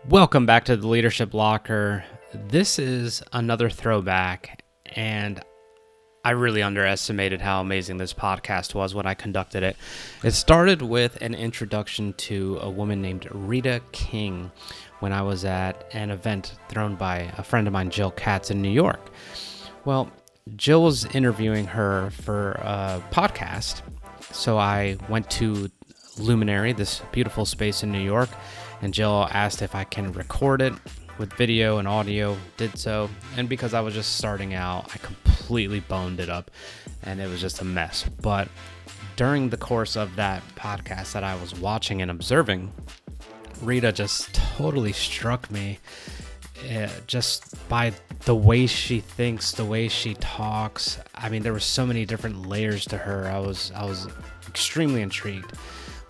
Welcome back to the Leadership Locker. This is another throwback, and I really underestimated how amazing this podcast was when I conducted it. It started with an introduction to a woman named Rita King when I was at an event thrown by a friend of mine, Jill Katz, in New York. Well, Jill was interviewing her for a podcast, so I went to Luminary, this beautiful space in New York, and Jill asked if I can record it with video and audio. Did so, and because I was just starting out, I completely boned it up, and it was just a mess. But during the course of that podcast that I was watching and observing, Rita just totally struck me just by the way she thinks, the way she talks. I mean, there were so many different layers to her. I was extremely intrigued.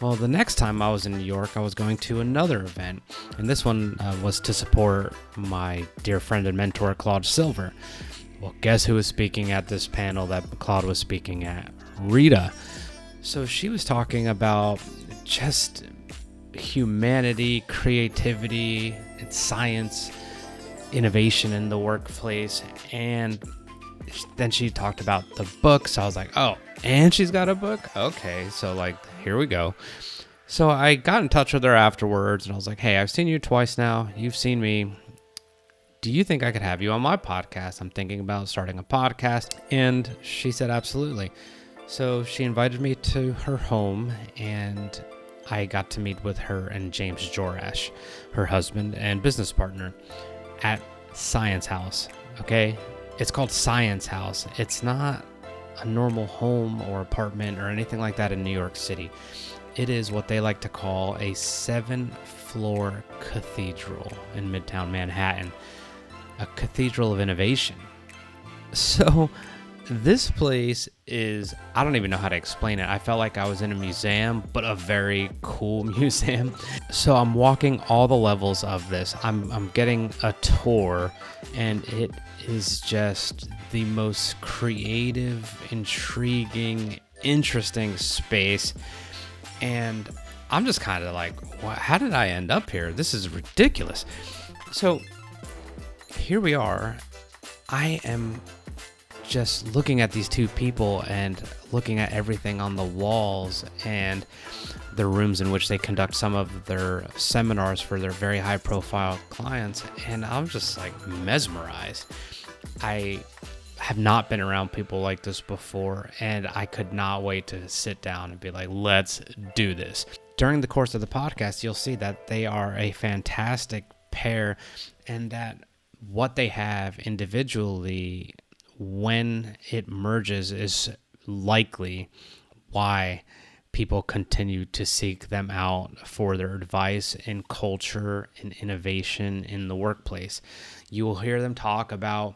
Well, the next time I was in New York, I was going to another event, and this one was to support my dear friend and mentor, Claude Silver. Well, guess who was speaking at this panel that Claude was speaking at? Rita. So she was talking about just humanity, creativity, and science, innovation in the workplace, and then she talked about the book. So I was like, oh, and she's got a book? Okay, so here we go. So I got in touch with her afterwards, and I was like, hey, I've seen you twice now. You've seen me. Do you think I could have you on my podcast? I'm thinking about starting a podcast. And she said, absolutely. So she invited me to her home, and I got to meet with her and James Jorasch, her husband and business partner, at Science House. Okay? It's called Science House. It's not a normal home or apartment or anything like that in New York City. It is what they like to call a 7-floor cathedral in Midtown Manhattan, a cathedral of innovation. So this place is, I don't even know how to explain it. I felt like I was in a museum, but a very cool museum. So I'm walking all the levels of this. I'm getting a tour, and it is just the most creative, intriguing, interesting space. And I'm just kind of like, how did I end up here? This is ridiculous. So here we are. I am just looking at these two people and looking at everything on the walls and the rooms in which they conduct some of their seminars for their very high profile clients. And I'm just mesmerized. I have not been around people like this before, and I could not wait to sit down and be like, let's do this. During the course of the podcast, you'll see that they are a fantastic pair, and that what they have individually, when it merges, is likely why people continue to seek them out for their advice in culture and innovation in the workplace. You will hear them talk about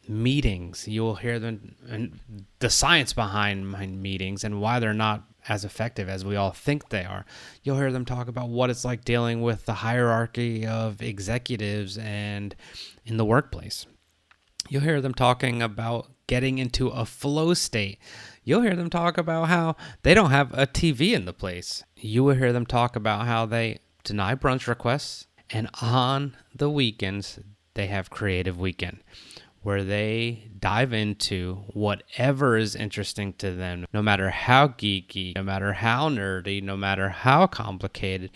meetings. You will hear them and the science behind meetings and why they're not as effective as we all think they are. You'll hear them talk about what it's like dealing with the hierarchy of executives and in the workplace. You'll hear them talking about getting into a flow state. You'll hear them talk about how they don't have a TV in the place. You will hear them talk about how they deny brunch requests, and on the weekends, they have Creative Weekend, where they dive into whatever is interesting to them, no matter how geeky, no matter how nerdy, no matter how complicated.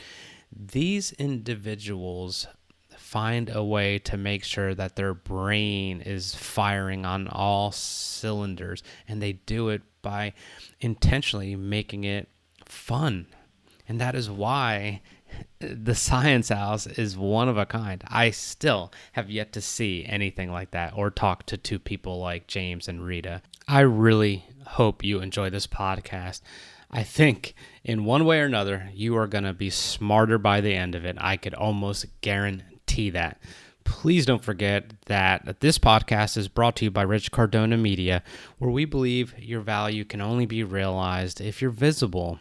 These individuals find a way to make sure that their brain is firing on all cylinders, and they do it by intentionally making it fun. And that is why the Science House is one of a kind. I still have yet to see anything like that or talk to two people like James and Rita. I really hope you enjoy this podcast. I think in one way or another, you are going to be smarter by the end of it. I could almost guarantee that. Please don't forget that this podcast is brought to you by Rich Cardona Media, where we believe your value can only be realized if you're visible.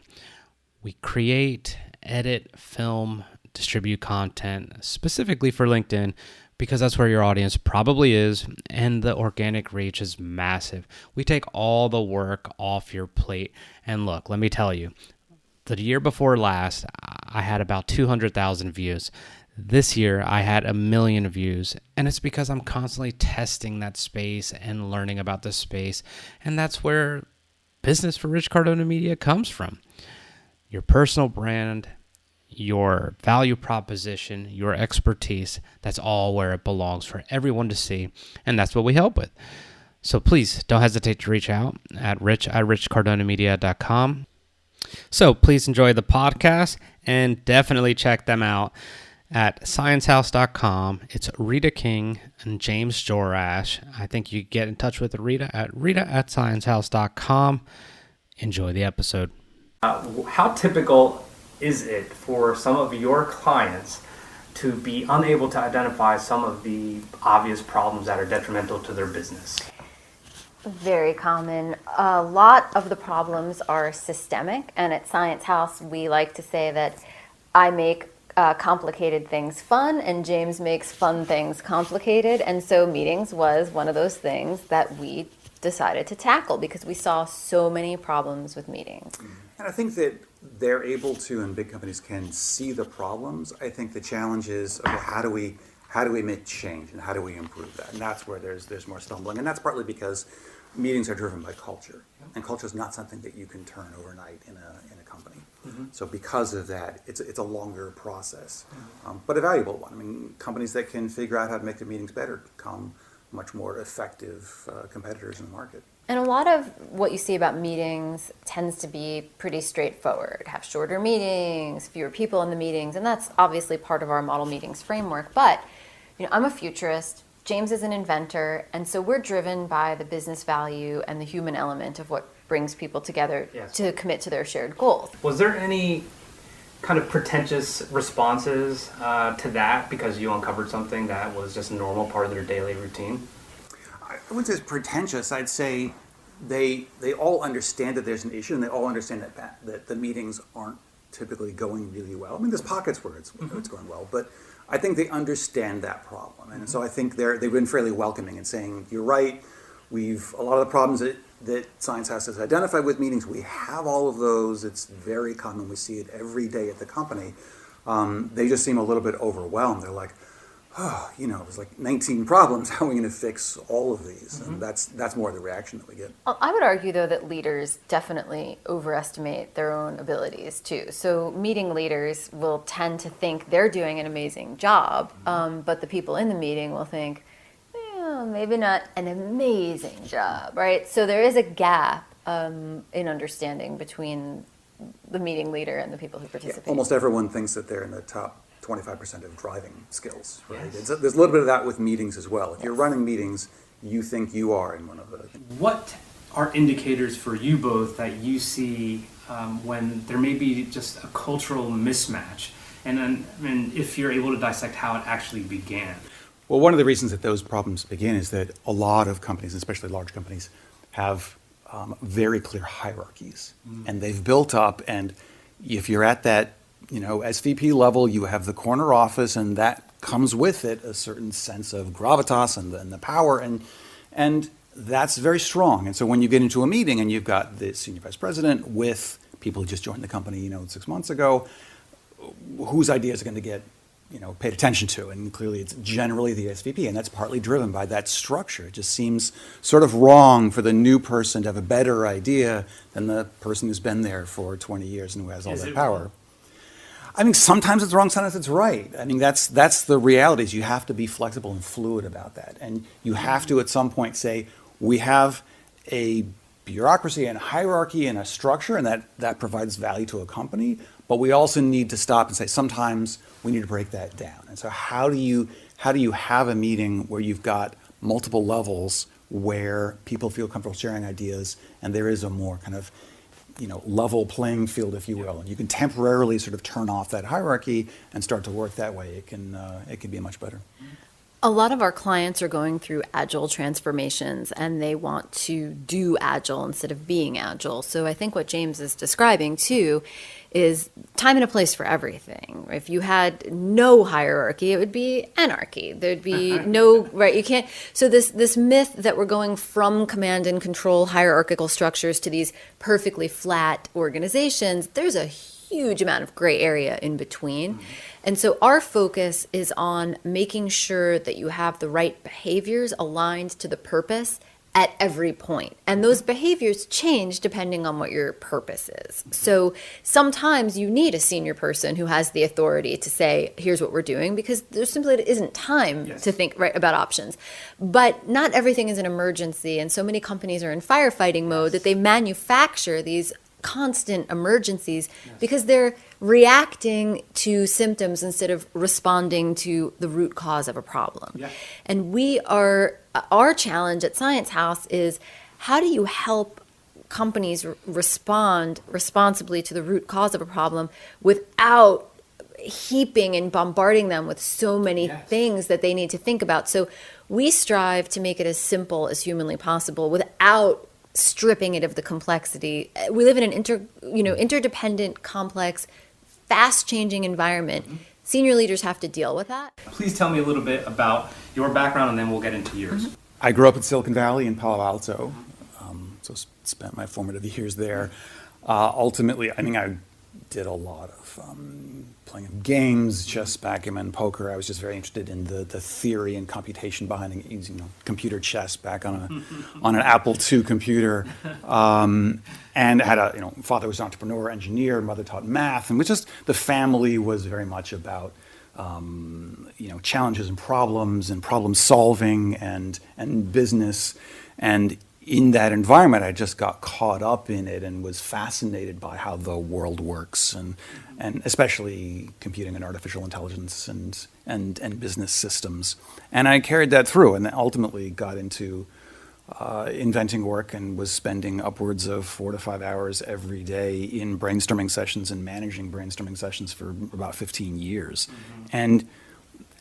We create, edit, film, distribute content specifically for LinkedIn because that's where your audience probably is, and the organic reach is massive. We take all the work off your plate. And look, let me tell you, the year before last, I had about 200,000 views. This year, I had 1 million views, and it's because I'm constantly testing that space and learning about the space, and that's where business for Rich Cardona Media comes from. Your personal brand, your value proposition, your expertise, that's all where it belongs for everyone to see, and that's what we help with. So please don't hesitate to reach out at richcardonamedia.com. So please enjoy the podcast and definitely check them out at sciencehouse.com. It's Rita King and James Jorasch. I think you get in touch with Rita at sciencehouse.com. Enjoy the episode. How typical is it for some of your clients to be unable to identify some of the obvious problems that are detrimental to their business? Very common. A lot of the problems are systemic, and at Science House we like to say that I make complicated things fun and James makes fun things complicated, and so meetings was one of those things that we decided to tackle because we saw so many problems with meetings. And I think that they're able to, and big companies can see the problems. I think the challenge is, okay, how do we make change and how do we improve that? And that's where there's more stumbling. And that's partly because meetings are driven by culture, and culture is not something that you can turn overnight in a company. Mm-hmm. So because of that, it's a longer process, but a valuable one. I mean, companies that can figure out how to make their meetings better become much more effective competitors in the market. And a lot of what you see about meetings tends to be pretty straightforward. Have shorter meetings, fewer people in the meetings, and that's obviously part of our model meetings framework. But I'm a futurist, James is an inventor, and so we're driven by the business value and the human element of what brings people together to commit to their shared goals. Was there any kind of pretentious responses to that because you uncovered something that was just a normal part of their daily routine? I wouldn't say it's pretentious. I'd say they all understand that there's an issue, and they all understand that the meetings aren't typically going really well. I mean, there's pockets where it's going well, but I think they understand that problem. And so I think they've been fairly welcoming in saying, you're right, a lot of the problems that Science House has identified with meetings, we have all of those. It's very common. We see it every day at the company. They just seem a little bit overwhelmed. They're like, oh, there's like 19 problems. How are we going to fix all of these? Mm-hmm. And that's more the reaction that we get. I would argue, though, that leaders definitely overestimate their own abilities, too. So meeting leaders will tend to think they're doing an amazing job, but the people in the meeting will think, maybe not an amazing job, right? So there is a gap in understanding between the meeting leader and the people who participate. Yeah, almost everyone thinks that they're in the top 25% of driving skills, right? Yes. There's a little bit of that with meetings as well. If you're running meetings, you think you are in one of the... What are indicators for you both that you see when there may be just a cultural mismatch? And then, if you're able to dissect how it actually began. Well, one of the reasons that those problems begin is that a lot of companies, especially large companies, have very clear hierarchies. And they've built up, and if you're at that SVP level, you have the corner office, and that comes with it a certain sense of gravitas and the power, and that's very strong. And so when you get into a meeting and you've got the senior vice president with people who just joined the company 6 months ago, whose ideas are going to get paid attention to? And clearly it's generally the SVP, and that's partly driven by that structure. It just seems sort of wrong for the new person to have a better idea than the person who's been there for 20 years and who has all that power. I mean, sometimes it's wrong, sometimes it's right. I mean, that's the reality. Is you have to be flexible and fluid about that. And you have to, at some point, say, we have a bureaucracy and a hierarchy and a structure, and that provides value to a company. But we also need to stop and say, sometimes we need to break that down. And so how do you have a meeting where you've got multiple levels where people feel comfortable sharing ideas, and there is a more kind of level playing field, if you will, and you can temporarily sort of turn off that hierarchy and start to work that way. It can be much better. A lot of our clients are going through agile transformations, and they want to do agile instead of being agile. So I think what James is describing too is time and a place for everything. If you had no hierarchy, it would be anarchy. There'd be no, right, you can't. So this myth that we're going from command and control hierarchical structures to these perfectly flat organizations, there's a huge amount of gray area in between. And so our focus is on making sure that you have the right behaviors aligned to the purpose at every point. And those behaviors change depending on what your purpose is. So sometimes you need a senior person who has the authority to say, here's what we're doing, because there simply isn't time to think about options. But not everything is an emergency. And so many companies are in firefighting mode that they manufacture these constant emergencies because they're reacting to symptoms instead of responding to the root cause of a problem. And our challenge at Science House is, how do you help companies respond responsibly to the root cause of a problem without heaping and bombarding them with so many things that they need to think about? So we strive to make it as simple as humanly possible without stripping it of the complexity. We live in an interdependent, complex, fast-changing environment. Senior leaders have to deal with that. Please tell me a little bit about your background, and then we'll get into yours. I grew up in Silicon Valley in Palo Alto, so spent my formative years there. Ultimately, I mean, I did a lot of playing of games, chess, backgammon, poker. I was just very interested in the theory and computation behind using computer chess back on an Apple II computer. And had a father was an entrepreneur, engineer, mother taught math, and the family was very much about challenges and problem solving and business. And in that environment, I just got caught up in it and was fascinated by how the world works, and especially computing and artificial intelligence and business systems. And I carried that through, and ultimately got into inventing work, and was spending upwards of 4 to 5 hours every day in brainstorming sessions and managing brainstorming sessions for about 15 years. And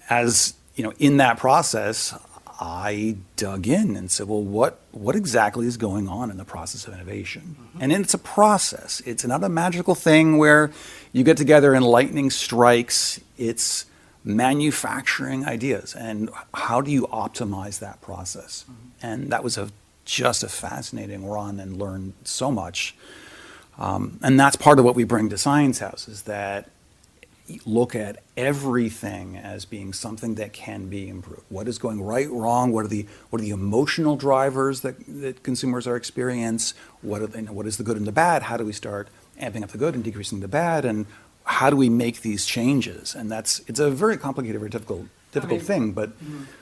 as in that process, I dug in and said, well, what exactly is going on in the process of innovation? And it's a process. It's not a magical thing where you get together and lightning strikes. It's manufacturing ideas, and how do you optimize that process? And that was just a fascinating run, and learned so much. And that's part of what we bring to Science House, is that look at everything as being something that can be improved. What is going right, wrong? What are the emotional drivers that consumers are experiencing? What is the good and the bad? How do we start amping up the good and decreasing the bad? And how do we make these changes? And it's a very complicated, very difficult thing. But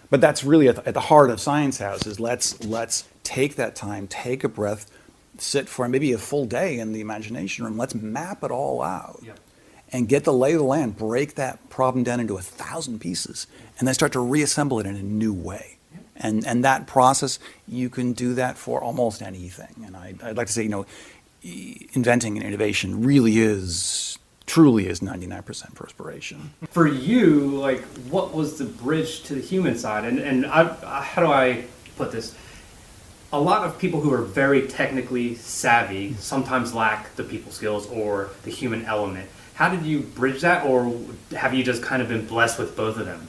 that's really at the heart of Science House. Is let's take that time, take a breath, sit for maybe a full day in the imagination room. Let's map it all out. And get the lay of the land, break that problem down into 1,000 pieces, and then start to reassemble it in a new way. And that process, you can do that for almost anything. And I'd like to say, inventing and innovation truly is 99% perspiration. For you, what was the bridge to the human side? And how do I put this? A lot of people who are very technically savvy sometimes lack the people skills or the human element. How did you bridge that, or have you just kind of been blessed with both of them?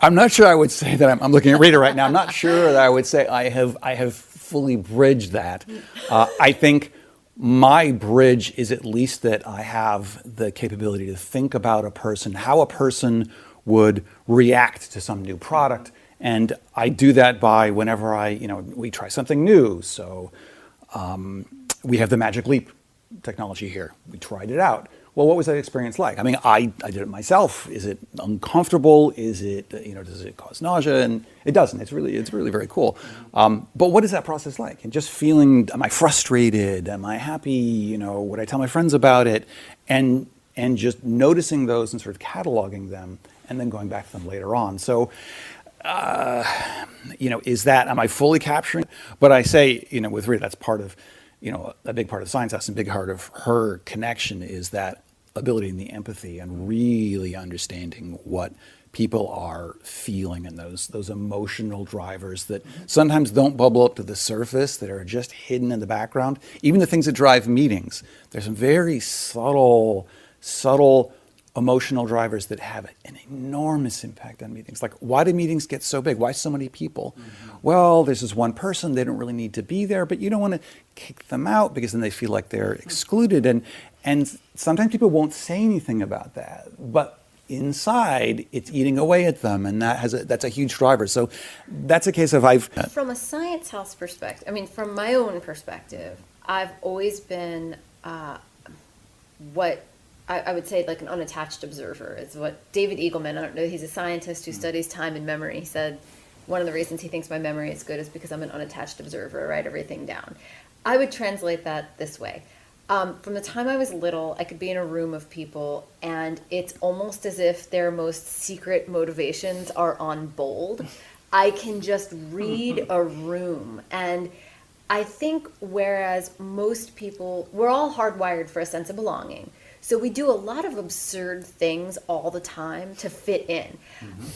I'm not sure I would say that. I'm looking at Rita right now. I'm not sure that I would say I have fully bridged that. I think my bridge is at least that I have the capability to think about a person, how a person would react to some new product. And I do that by whenever we try something new. So we have the Magic Leap technology here. We tried it out. Well, what was that experience like? I mean, I did it myself. Is it uncomfortable? Is it, does it cause nausea? And it doesn't. It's really very cool. But what is that process like? And just feeling, am I frustrated? Am I happy? Would I tell my friends about it? And just noticing those and sort of cataloging them, and then going back to them later on. So, am I fully capturing? But I say, with Rita, that's part of, a big part of Science House, and a big part of her connection is that ability and the empathy, and really understanding what people are feeling, and those emotional drivers that sometimes don't bubble up to the surface, that are just hidden in the background. Even the things that drive meetings, there's some very subtle emotional drivers that have an enormous impact on meetings. Like, why do meetings get so big? Why so many people? Well, there's this one person, they don't really need to be there, but you don't want to kick them out because then they feel like they're excluded. And sometimes people won't say anything about that, but inside it's eating away at them, and that's a huge driver. So that's a case of From a science house perspective, I mean, from my own perspective, I've always been what I would say like an unattached observer. Is what David Eagleman, I don't know, he's a scientist who studies time and memory. He said one of the reasons he thinks my memory is good is because I'm an unattached observer. I write everything down. I would translate that this way. From the time I was little, I could be in a room of people, and it's almost as if their most secret motivations are on bold. I can just read a room. And I think whereas most people, we're all hardwired for a sense of belonging. So we do a lot of absurd things all the time to fit in.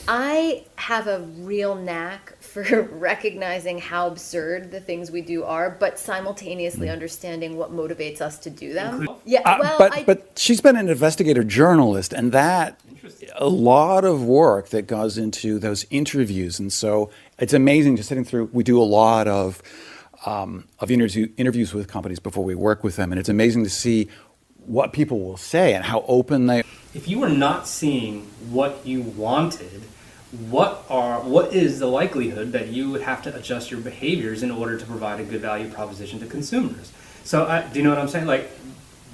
I have a real knack for recognizing how absurd the things we do are, but simultaneously understanding what motivates us to do them. Yeah, but she's been an investigator journalist, and that a lot of work that goes into those interviews. And so it's amazing just sitting through. We do a lot of interviews with companies before we work with them, and it's amazing to see what people will say and how open they. If you were not seeing what you wanted, what is the likelihood that you would have to adjust your behaviors in order to provide a good value proposition to consumers? So do you know what I'm saying? Like,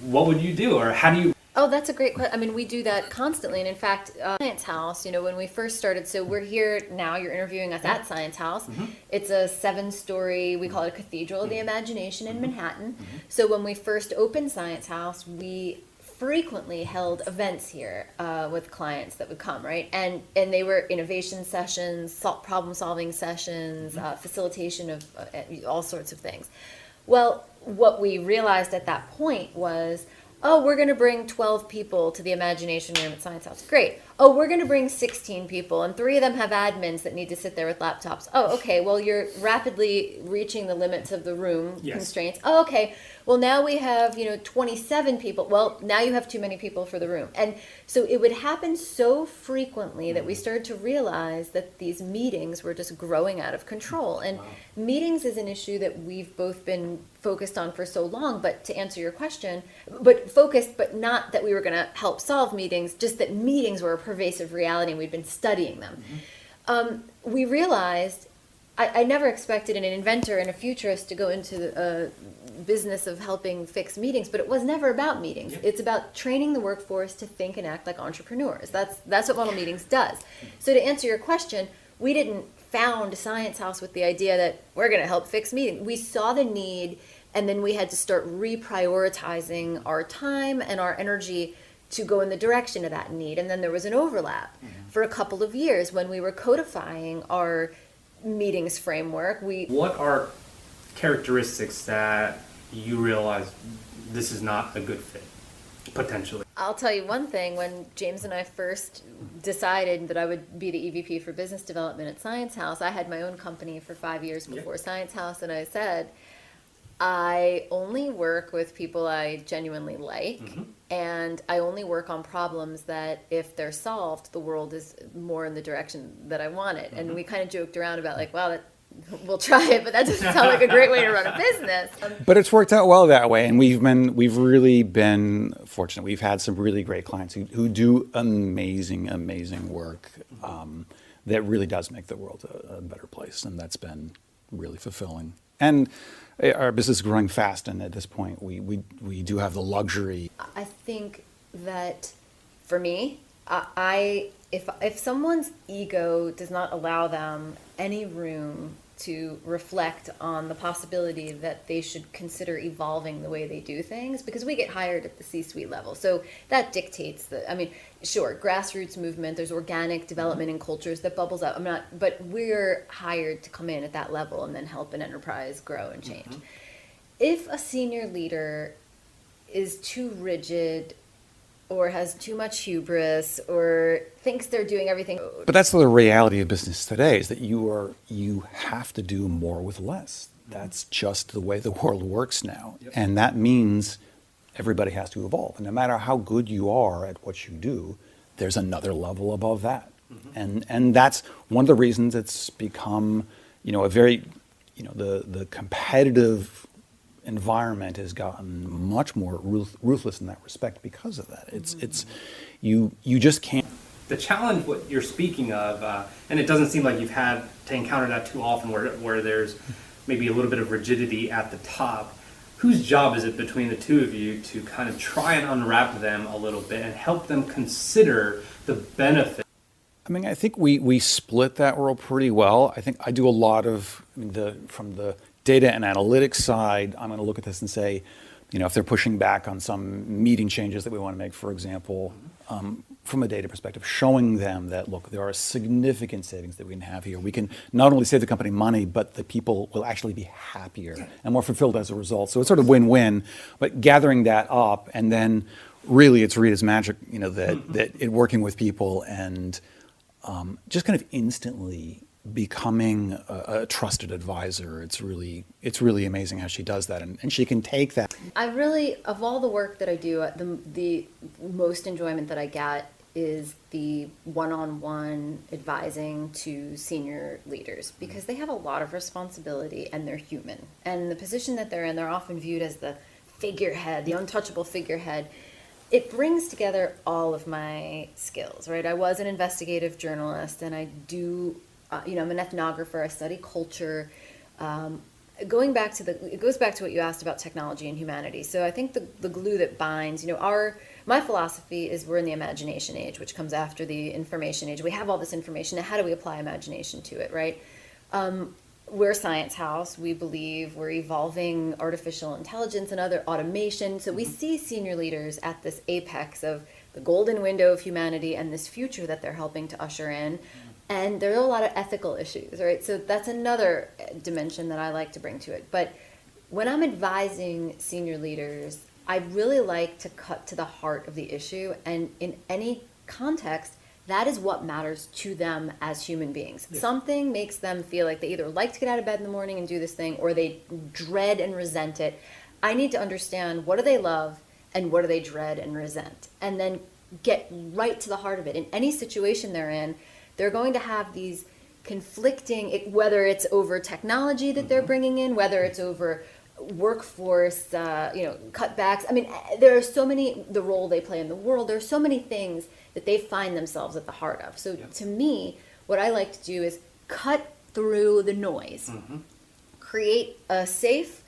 what would you do, or how do you? Oh, that's a great question. I mean, we do that constantly. And in fact, Science House, when we first started, so we're here now, you're interviewing us at Science House. It's a 7-story, we call it a cathedral of the imagination in Manhattan. So when we first opened Science House, we frequently held events here with clients that would come, right? And they were innovation sessions, problem solving sessions, facilitation of all sorts of things. Well, what we realized at that point was, oh, we're going to bring 12 people to the Imagination Room at Science House. Great. Oh, we're going to bring 16 people, and 3 of them have admins that need to sit there with laptops. Oh, okay. Well, you're rapidly reaching the limits of the room constraints. Oh, okay. Well, now we have, 27 people. Well, now you have too many people for the room. And so it would happen so frequently that we started to realize that these meetings were just growing out of control. And meetings is an issue that we've both been focused on for so long. But to answer your question, but not that we were going to help solve meetings, just that meetings were a pervasive reality and we'd been studying them. We realized, I never expected an inventor and a futurist to go into the business of helping fix meetings, but it was never about meetings. It's about training the workforce to think and act like entrepreneurs. That's what Model Meetings does. So to answer your question, we didn't found Science House with the idea that we're going to help fix meetings. We saw the need, and then we had to start reprioritizing our time and our energy to go in the direction of that need. And then there was an overlap for a couple of years when we were codifying our meetings framework. What are characteristics that you realize this is not a good fit, potentially? I'll tell you one thing. When James and I first decided that I would be the EVP for business development at Science House, I had my own company for 5 years before Science House, and I said, I only work with people I genuinely like, and I only work on problems that, if they're solved, the world is more in the direction that I want it. And we kind of joked around about like, wow, we'll try it, but that doesn't sound like a great way to run a business. But it's worked out well that way, and we've really been fortunate. We've had some really great clients who do amazing work that really does make the world a better place, and that's been really fulfilling. And our business is growing fast, and at this point, we do have the luxury. I think that for me, if someone's ego does not allow them any room to reflect on the possibility that they should consider evolving the way they do things, because we get hired at the C-suite level. So that dictates sure, grassroots movement, there's organic development in cultures that bubbles up. But we're hired to come in at that level and then help an enterprise grow and change. If a senior leader is too rigid or has too much hubris or thinks they're doing everything. But that's the reality of business today, is that you have to do more with less. That's just the way the world works now. And that means everybody has to evolve. And no matter how good you are at what you do, there's another level above that. And that's one of the reasons it's become, a very, the competitive environment has gotten much more ruthless in that respect because of that. It's you just can't. The challenge, what you're speaking of, and it doesn't seem like you've had to encounter that too often, where there's maybe a little bit of rigidity at the top. Whose job is it between the two of you to kind of try and unwrap them a little bit and help them consider the benefit? I mean, I think we split that role pretty well. I think I do a lot of from the data and analytics side. I'm going to look at this and say, if they're pushing back on some meeting changes that we want to make, for example, from a data perspective, showing them that, look, there are significant savings that we can have here. We can not only save the company money, but the people will actually be happier and more fulfilled as a result. So it's sort of win-win, but gathering that up, and then really it's Rita's magic, that it working with people and just kind of instantly becoming a trusted advisor. It's really amazing how she does that, and she can take that. I really, of all the work that I do, the most enjoyment that I get is the one-on-one advising to senior leaders, because they have a lot of responsibility and they're human. And the position that they're in, they're often viewed as the figurehead, the untouchable figurehead. It brings together all of my skills, right? I was an investigative journalist, and I do, I'm an ethnographer. I study culture. It goes back to what you asked about technology and humanity. So I think the glue that binds, my philosophy is we're in the imagination age, which comes after the information age. We have all this information. Now, how do we apply imagination to it, right? We're a science house. We believe we're evolving artificial intelligence and other automation. So we see senior leaders at this apex of the golden window of humanity and this future that they're helping to usher in. And there are a lot of ethical issues, right? So that's another dimension that I like to bring to it. But when I'm advising senior leaders, I really like to cut to the heart of the issue. And in any context, that is what matters to them as human beings. Yeah. Something makes them feel like they either like to get out of bed in the morning and do this thing, or they dread and resent it. I need to understand, what do they love and what do they dread and resent? And then get right to the heart of it. In any situation they're in, they're going to have these conflicting, whether it's over technology that they're bringing in, whether it's over workforce, cutbacks. I mean, there are so many, the role they play in the world, there are so many things that they find themselves at the heart of. So to me, what I like to do is cut through the noise, create a safe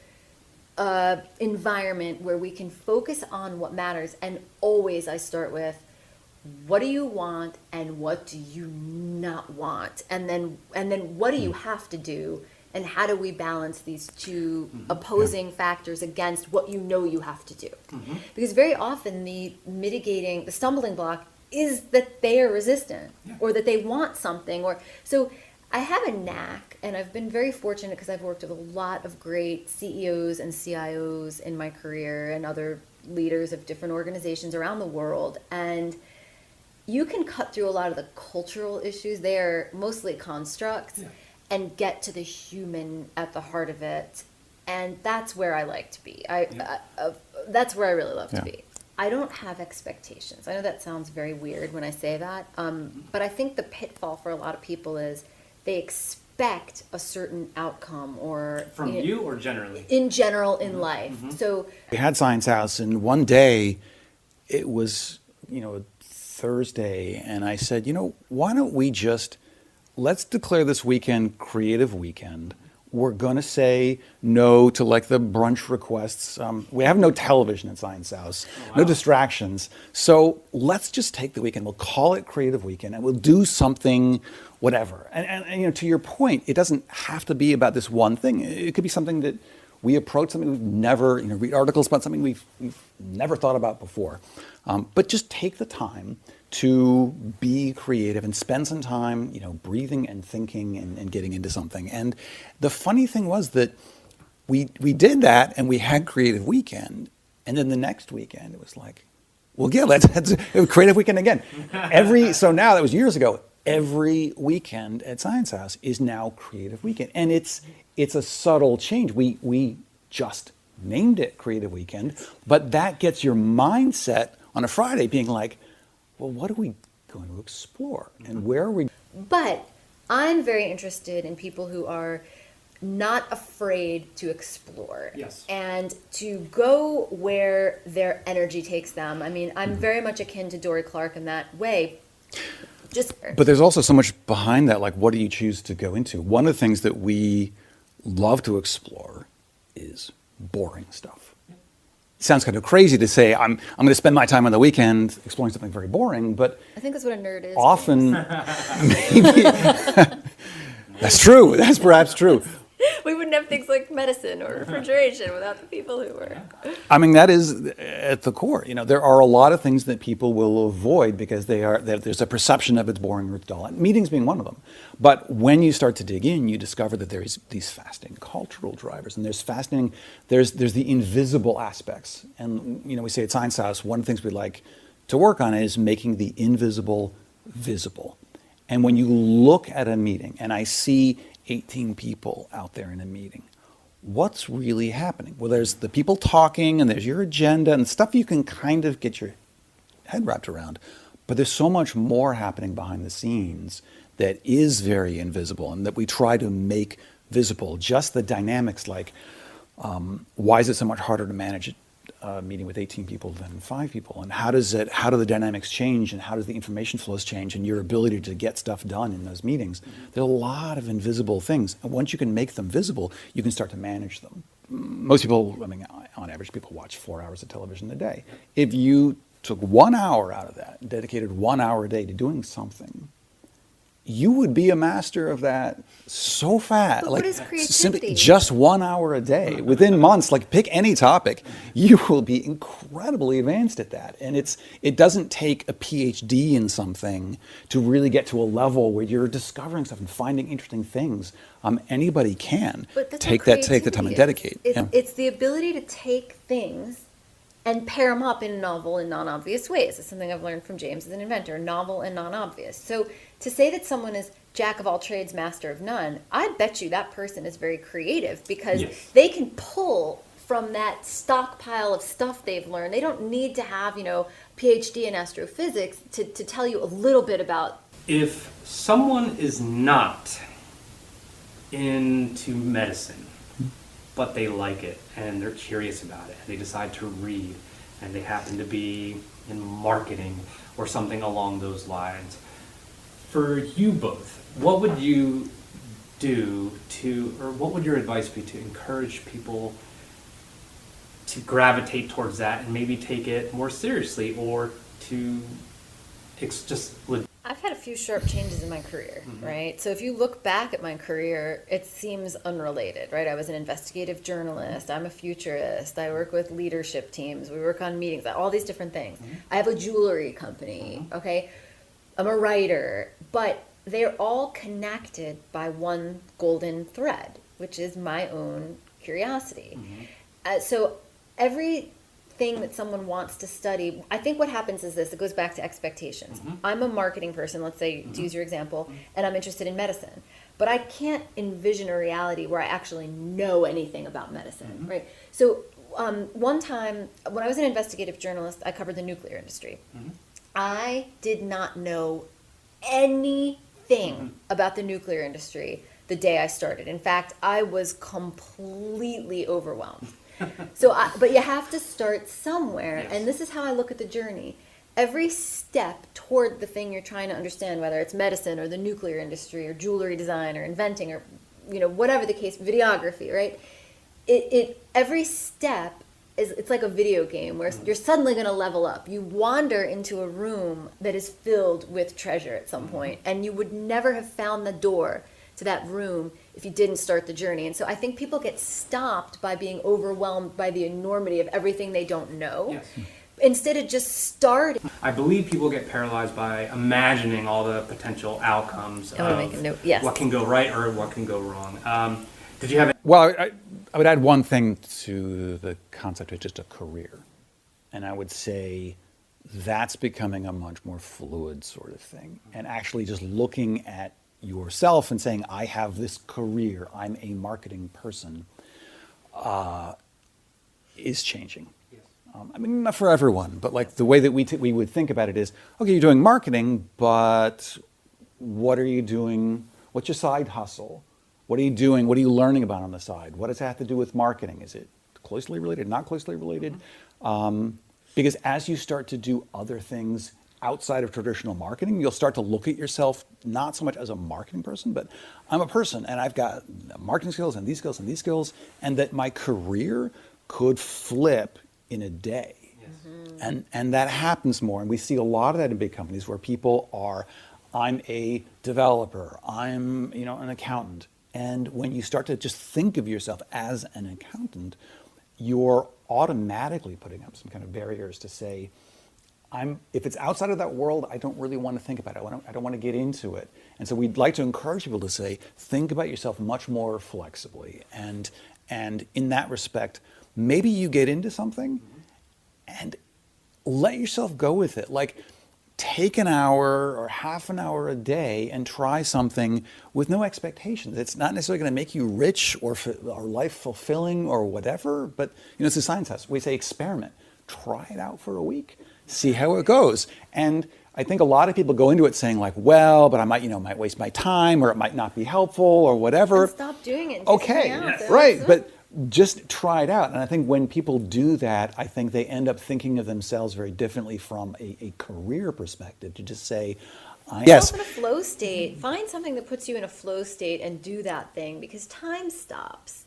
environment where we can focus on what matters. And always I start with, what do you want and what do you not want? And then what do you have to do? And how do we balance these two opposing factors against what you have to do? Because very often the stumbling block is that they are resistant or that they want something. So I have a knack, and I've been very fortunate because I've worked with a lot of great CEOs and CIOs in my career and other leaders of different organizations around the world. And you can cut through a lot of the cultural issues. They are mostly constructs. And get to the human at the heart of it. And that's where I like to be. That's where I really love to be. I don't have expectations. I know that sounds very weird when I say that, but I think the pitfall for a lot of people is they expect a certain outcome, or from you or generally? In general, in life. So we had Science House, and one day it was, Thursday, and I said, why don't we let's declare this weekend Creative Weekend. We're going to say no to the brunch requests. We have no television at Science House, no distractions. So let's just take the weekend. We'll call it Creative Weekend, and we'll do something, whatever. And to your point, it doesn't have to be about this one thing. It could be something that we approach, something we've never, read articles about, something we've never thought about before. But just take the time to be creative and spend some time, breathing and thinking and getting into something. And the funny thing was that we did that, and we had Creative Weekend, and then the next weekend it was like, well, yeah, let's Creative Weekend again. So now, that was years ago, every weekend at Science House is now Creative Weekend, and it's a subtle change. We just named it Creative Weekend, but that gets your mindset on a Friday being like, well, what are we going to explore, and where are we? But I'm very interested in people who are not afraid to explore. Yes. And to go where their energy takes them. I mean, I'm very much akin to Dory Clark in that way. But there's also so much behind that, like what do you choose to go into? One of the things that we love to explore is boring stuff. It sounds kind of crazy to say I'm going to spend my time on the weekend exploring something very boring, but I think that's what a nerd is. often maybe that's true. That's perhaps true. We wouldn't have things like medicine or refrigeration without the people who were. I mean, that is at the core. You know, there are a lot of things that people will avoid because there's a perception of it's boring or it's dull. And meetings being one of them. But when you start to dig in, you discover that there is these fascinating cultural drivers, and there's the invisible aspects. And you know, we say at Science House, one of the things we like to work on is making the invisible visible. And when you look at a meeting, and I see 18 people out there in a meeting, what's really happening? Well, there's the people talking, and there's your agenda and stuff you can kind of get your head wrapped around. But there's so much more happening behind the scenes that is very invisible and that we try to make visible. Just the dynamics, like why is it so much harder to manage a meeting with 18 people than 5 people? And how do the dynamics change, and how does the information flows change, and your ability to get stuff done in those meetings? There are a lot of invisible things. And once you can make them visible, you can start to manage them. Most people, I mean, on average, people watch 4 hours of television a day. If you took 1 hour out of that, dedicated 1 hour a day to doing something, you would be a master of that so fast. But like what is creativity? simply just 1 hour a day within months. Like pick any topic, you will be incredibly advanced at that. And it doesn't take a PhD in something to really get to a level where you're discovering stuff and finding interesting things. Anybody can take the time and dedicate. It's the ability to take things and pair them up in novel and non-obvious ways. It's something I've learned from James as an inventor, novel and non-obvious. So to say that someone is jack of all trades, master of none, I bet you that person is very creative because they can pull from that stockpile of stuff they've learned. They don't need to have, PhD in astrophysics to tell you a little bit about. If someone is not into medicine, but they like it and they're curious about it, and they decide to read, and they happen to be in marketing or something along those lines, for you both, what would you do or what would your advice be to encourage people to gravitate towards that and maybe take it more seriously, or to I've had a few sharp changes in my career, right? So if you look back at my career, it seems unrelated, right? I was an investigative journalist. I'm a futurist. I work with leadership teams. We work on meetings, all these different things. I have a jewelry company, okay? I'm a writer, but they're all connected by one golden thread, which is my own curiosity. So everything that someone wants to study, I think what happens is this, it goes back to expectations. I'm a marketing person, let's say, to use your example, and I'm interested in medicine. But I can't envision a reality where I actually know anything about medicine, right? So one time, when I was an investigative journalist, I covered the nuclear industry. I did not know anything about the nuclear industry the day I started. In fact, I was completely overwhelmed. But you have to start somewhere, and this is how I look at the journey. Every step toward the thing you're trying to understand, whether it's medicine or the nuclear industry or jewelry design or inventing or whatever the case, videography, right? Every step it's like a video game where you're suddenly going to level up. You wander into a room that is filled with treasure at some point, and you would never have found the door to that room if you didn't start the journey. And so I think people get stopped by being overwhelmed by the enormity of everything they don't know. Instead of just starting. I believe people get paralyzed by imagining all the potential outcomes of what can go right or what can go wrong. Did you have? Well, I would add one thing to the concept of just a career, and I would say that's becoming a much more fluid sort of thing, and actually just looking at yourself and saying, I have this career, I'm a marketing person, is changing. I mean, not for everyone, but like the way that we would think about it is, okay, you're doing marketing, but what are you doing? What's your side hustle? What are you doing? What are you learning about on the side? What does it have to do with marketing? Is it closely related, not closely related? Because as you start to do other things outside of traditional marketing, you'll start to look at yourself not so much as a marketing person, but I'm a person and I've got marketing skills and these skills and these skills, and that my career could flip in a day. And that happens more. And we see a lot of that in big companies where people are, I'm a developer, I'm an accountant. And when you start to just think of yourself as an accountant, you're automatically putting up some kind of barriers to say, if it's outside of that world, I don't really want to think about it. I don't want to get into it. And so we'd like to encourage people to say, think about yourself much more flexibly. And in that respect, maybe you get into something and let yourself go with it. Like, take an hour or half an hour a day and try something with no expectations. It's not necessarily going to make you rich or life fulfilling or whatever, but it's a science test. We say experiment. Try it out for a week. See how it goes. And I think a lot of people go into it saying like, well, but I might waste my time, or it might not be helpful, or whatever. And stop doing it. Okay, right. But just try it out. And I think when people do that, I think they end up thinking of themselves very differently from a career perspective, to just say, yes. In a flow state, find something that puts you in a flow state and do that thing, because time stops.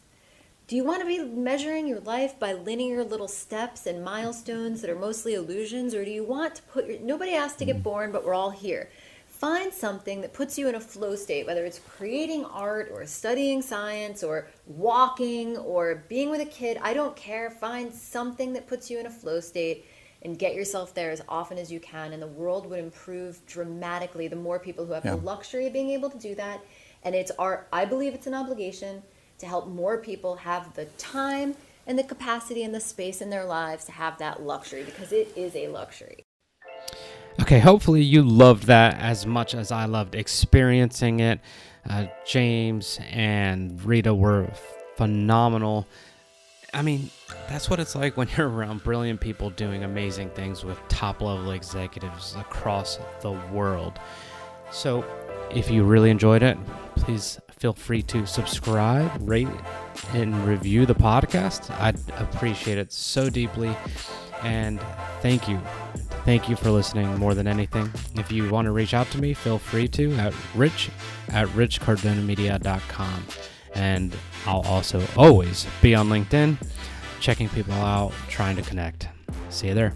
Do you want to be measuring your life by linear little steps and milestones that are mostly illusions, or do you want to nobody asked to get born, but we're all here. Find something that puts you in a flow state, whether it's creating art or studying science or walking or being with a kid. I don't care. Find something that puts you in a flow state and get yourself there as often as you can. And the world would improve dramatically the more people who have the luxury of being able to do that. And I believe it's an obligation to help more people have the time and the capacity and the space in their lives to have that luxury, because it is a luxury. Okay, hopefully you loved that as much as I loved experiencing it. James and Rita were phenomenal. I mean, that's what it's like when you're around brilliant people doing amazing things with top-level executives across the world. So if you really enjoyed it, please feel free to subscribe, rate, and review the podcast. I'd appreciate it so deeply. And thank you. Thank you for listening more than anything. If you want to reach out to me, feel free to at rich@richcardonamedia.com. And I'll also always be on LinkedIn, checking people out, trying to connect. See you there.